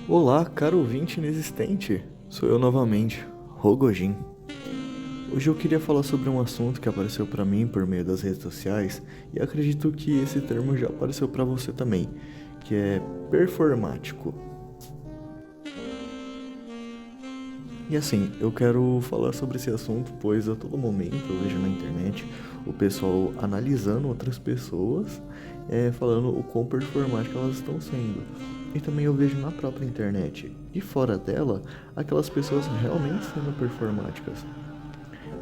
Olá, caro ouvinte inexistente. Sou eu novamente, Rogojin. Hoje eu queria falar sobre um assunto que apareceu para mim por meio das redes sociais e acredito que esse termo já apareceu para você também, que é performático. E assim, eu quero falar sobre esse assunto, pois a todo momento eu vejo na internet o pessoal analisando outras pessoas, falando o quão performáticas elas estão sendo. E também eu vejo na própria internet e fora dela aquelas pessoas realmente sendo performáticas.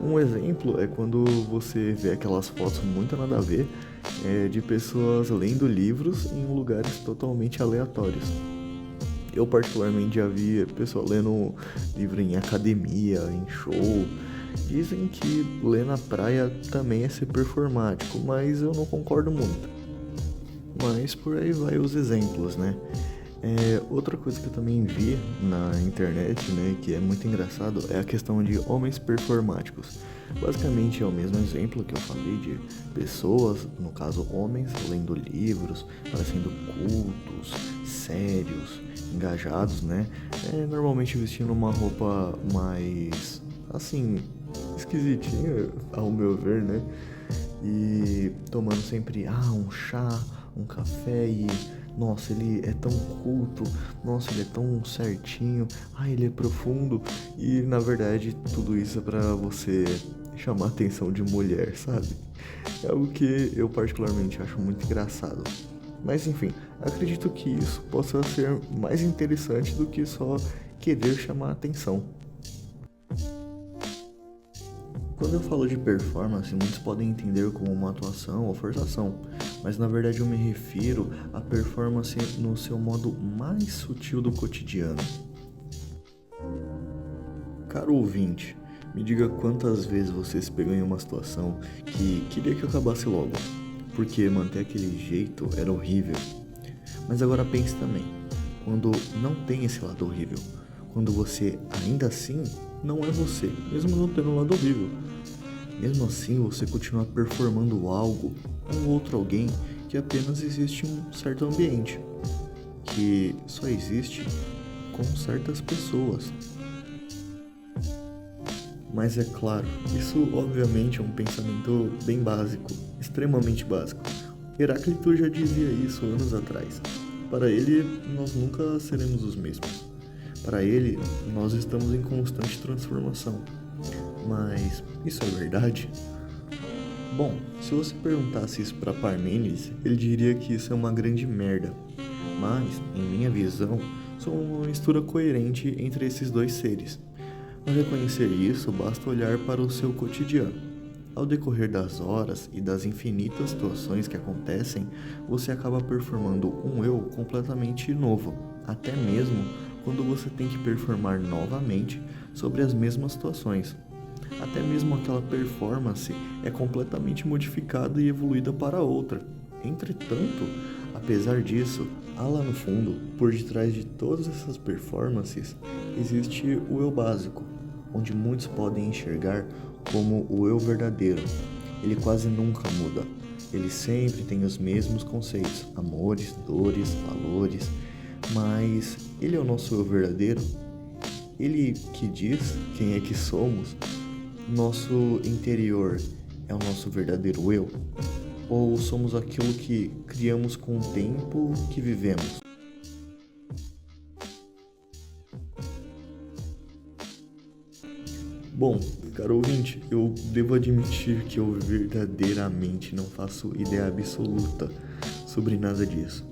Um exemplo é quando você vê aquelas fotos muito nada a ver de pessoas lendo livros em lugares totalmente aleatórios. Eu particularmente já vi pessoal lendo livro em academia, em show. Dizem que ler na praia também é ser performático, mas eu não concordo muito. Mas por aí vai os exemplos, né? Outra coisa que eu também vi na internet, né, que é muito engraçado, é a questão de homens performáticos. Basicamente é o mesmo exemplo que eu falei de pessoas, no caso homens, lendo livros, parecendo cultos, sérios, engajados, né? Normalmente vestindo uma roupa mais, assim, esquisitinha, ao meu ver, né? E tomando sempre um chá, um café e nossa, ele é tão culto, nossa, ele é tão certinho, ele é profundo e na verdade tudo isso é pra você chamar a atenção de mulher, sabe? É algo que eu particularmente acho muito engraçado. Mas enfim, acredito que isso possa ser mais interessante do que só querer chamar a atenção. Quando eu falo de performance, muitos podem entender como uma atuação ou forçação, mas na verdade eu me refiro à performance no seu modo mais sutil do cotidiano. Caro ouvinte, me diga quantas vezes você se pegou em uma situação que queria que acabasse logo, porque manter aquele jeito era horrível. Mas agora pense também, quando não tem esse lado horrível, quando você ainda assim não é você, mesmo não tendo um lado horrível. Mesmo assim, você continua performando algo ou outro alguém que apenas existe em um certo ambiente, que só existe com certas pessoas. Mas é claro, isso obviamente é um pensamento bem básico, extremamente básico. Heráclito já dizia isso anos atrás. Para ele, nós nunca seremos os mesmos. Para ele, nós estamos em constante transformação. Mas isso é verdade? Bom, se você perguntasse isso para Parmênides, ele diria que isso é uma grande merda. Mas, em minha visão, sou uma mistura coerente entre esses dois seres. Para reconhecer isso, basta olhar para o seu cotidiano. Ao decorrer das horas e das infinitas situações que acontecem, você acaba performando um eu completamente novo, até mesmo quando você tem que performar novamente sobre as mesmas situações. Até mesmo aquela performance é completamente modificada e evoluída para outra. Entretanto, apesar disso, há lá no fundo, por detrás de todas essas performances, existe o eu básico, onde muitos podem enxergar como o eu verdadeiro. Ele quase nunca muda. Ele sempre tem os mesmos conceitos, amores, dores, valores, mas ele é o nosso eu verdadeiro? Ele que diz quem é que somos? Nosso interior é o nosso verdadeiro eu? Ou somos aquilo que criamos com o tempo que vivemos? Bom, caro ouvinte, eu devo admitir que eu verdadeiramente não faço ideia absoluta sobre nada disso.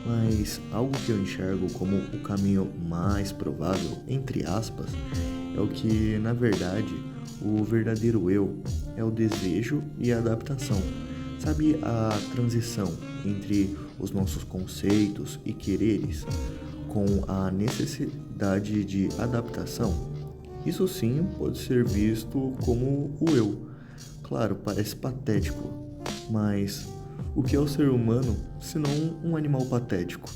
Mas algo que eu enxergo como o caminho mais provável, entre aspas, é o que, na verdade, o verdadeiro eu é o desejo e a adaptação. Sabe a transição entre os nossos conceitos e quereres com a necessidade de adaptação? Isso sim pode ser visto como o eu. Claro, parece patético, mas o que é o ser humano se não um animal patético?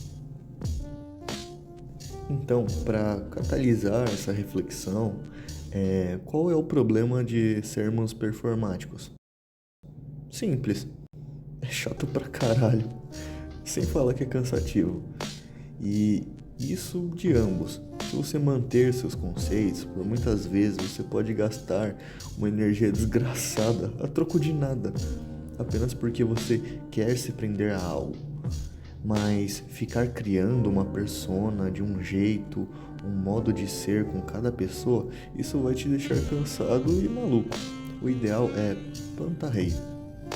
Então, para catalisar essa reflexão, qual é o problema de sermos performáticos? Simples, é chato pra caralho, sem falar que é cansativo. E Isso de ambos. Se você manter seus conceitos, por muitas vezes você pode gastar uma energia desgraçada a troco de nada, apenas porque você quer se prender a algo. Mas ficar criando uma persona de um jeito, um modo de ser com cada pessoa, isso vai te deixar cansado e maluco. O ideal é planta rei.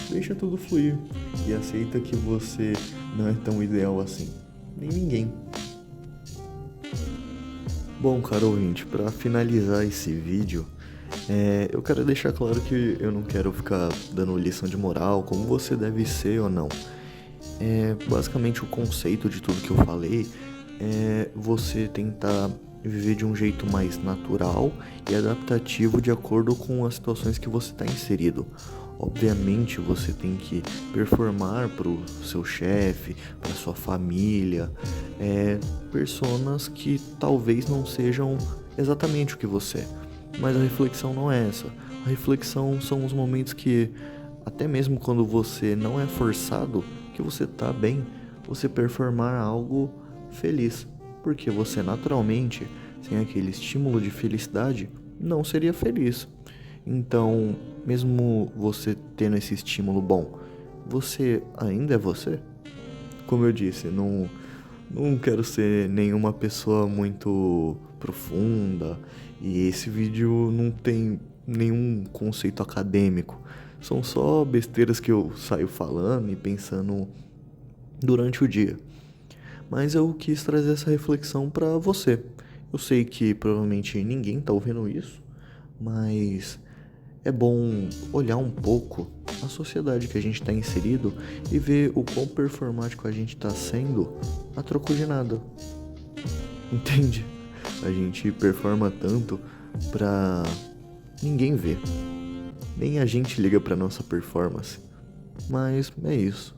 Deixa tudo fluir e aceita que você não é tão ideal assim. Nem ninguém. Bom, caro ouvinte, para finalizar esse vídeo, eu quero deixar claro que eu não quero ficar dando lição de moral, como você deve ser ou não. Basicamente o conceito de tudo que eu falei é você tentar viver de um jeito mais natural e adaptativo de acordo com as situações que você está inserido. Obviamente você tem que performar para o seu chefe, para sua família, personas que talvez não sejam exatamente o que você é. Mas a reflexão não é essa. A reflexão são os momentos que, até mesmo quando você não é forçado, que você tá bem, você performar algo feliz. Porque você naturalmente, sem aquele estímulo de felicidade, não seria feliz. Então, mesmo você tendo esse estímulo bom, você ainda é você? Como eu disse, não quero ser nenhuma pessoa muito profunda e esse vídeo não tem nenhum conceito acadêmico. São só besteiras que eu saio falando e pensando durante o dia. Mas eu quis trazer essa reflexão pra você. Eu sei que provavelmente ninguém tá ouvindo isso, mas é bom olhar um pouco a sociedade que a gente está inserido e ver o quão performático a gente está sendo a troco de nada. Entende? A gente performa tanto pra ninguém ver. Nem a gente liga pra nossa performance. Mas é isso.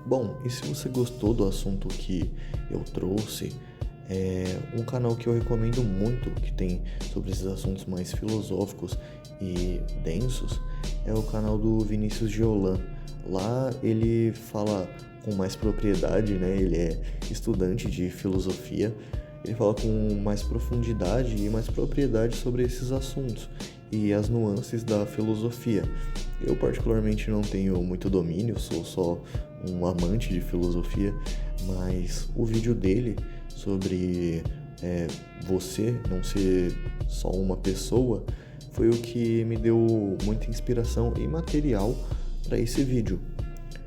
Bom, e se você gostou do assunto que eu trouxe, um canal que eu recomendo muito, que tem sobre esses assuntos mais filosóficos e densos, é o canal do Vinícius Giolan. Lá ele fala com mais propriedade, né? Ele é estudante de filosofia, ele fala com mais profundidade e mais propriedade sobre esses assuntos e as nuances da filosofia. Eu particularmente não tenho muito domínio, sou só um amante de filosofia, mas o vídeo dele sobre você não ser só uma pessoa foi o que me deu muita inspiração e material para esse vídeo.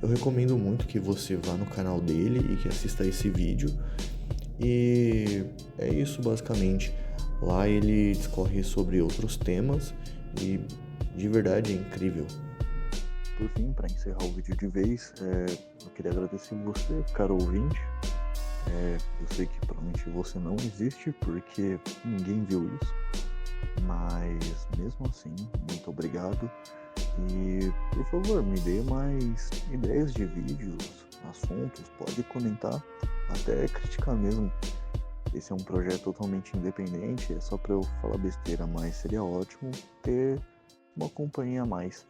Eu recomendo muito que você vá no canal dele e que assista esse vídeo. E é isso basicamente. Lá ele discorre sobre outros temas e de verdade é incrível. Por fim, para encerrar o vídeo de vez, eu queria agradecer você, caro ouvinte. Eu sei que provavelmente você não existe porque ninguém viu isso, mas mesmo assim, muito obrigado. E por favor, me dê mais ideias de vídeos, assuntos, pode comentar, até criticar mesmo. Esse é um projeto totalmente independente, é só para eu falar besteira, mas seria ótimo ter uma companhia a mais.